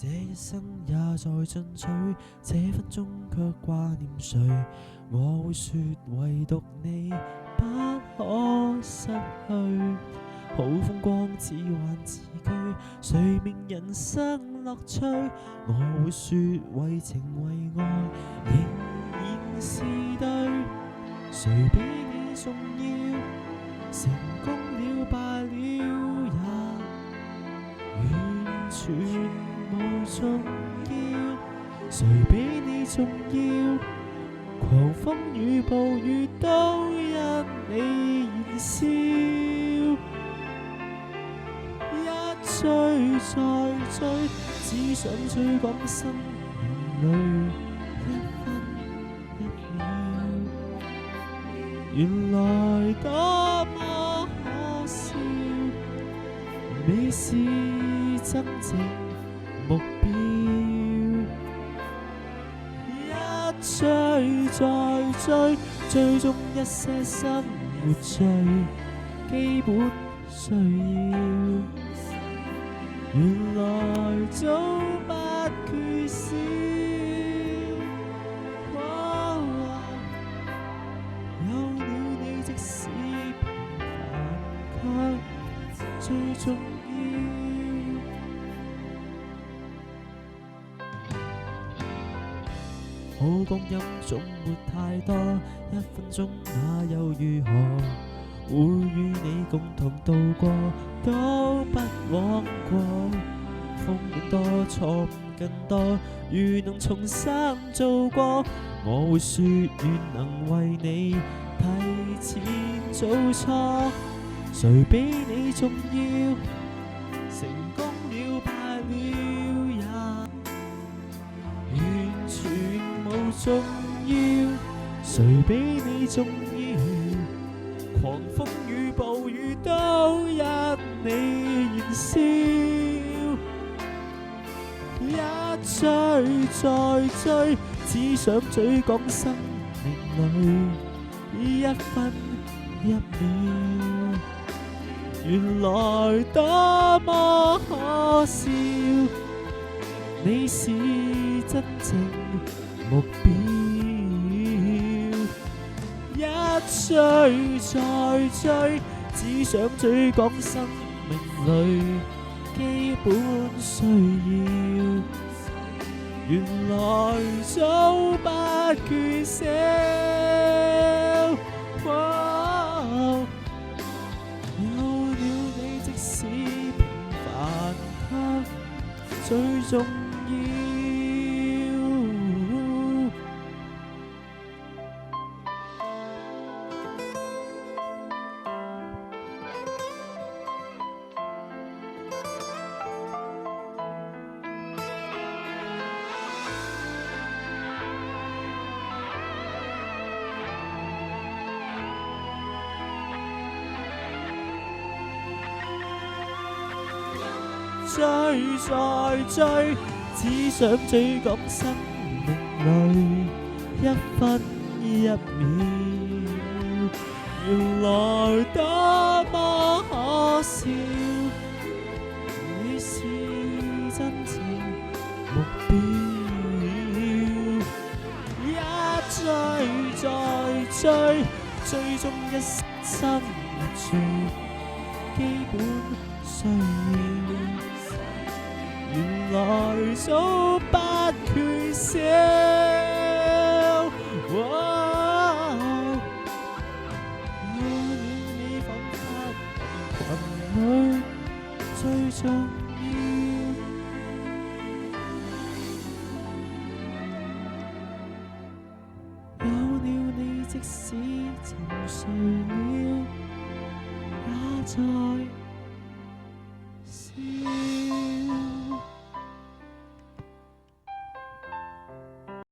這一生也在進取，這分鐘卻掛念誰？我會說唯獨你不可失去。好風光似幻似居，誰明人生樂趣？我會說為情為愛仍然是對，誰比你重要？成功了罷了也完全無重要，誰比你重要？狂風與暴雨都因你燃燒，一追再追，只想追趕生命裏一分一秒。原來多麼可笑，你是真正目標。一追再追，追蹤一些生活最基本需要。原來早不缺少，有了你即使平凡卻最重要。好光陰總沒太多，一分鐘那又如何？會與你共同度過，都不枉過。風景多，錯誤更多，如能重新做過，我會說願能為你提前做錯。誰比你重要？成功了罷了也完全無重要，誰比你重要？狂風與暴雨都因你燃燒，一追再追，只想追趕生命裏一分一秒。原來多麼可笑，你是真正目標。一追再追，只想追趕生命裏基本需要。原來早不缺少，有了你即使平凡卻最重要。追再追，只想追趕生命裏一分一秒。原來多麼可笑，你是真正目標。一追再追，追蹤一生最基本需要。原來早不缺少。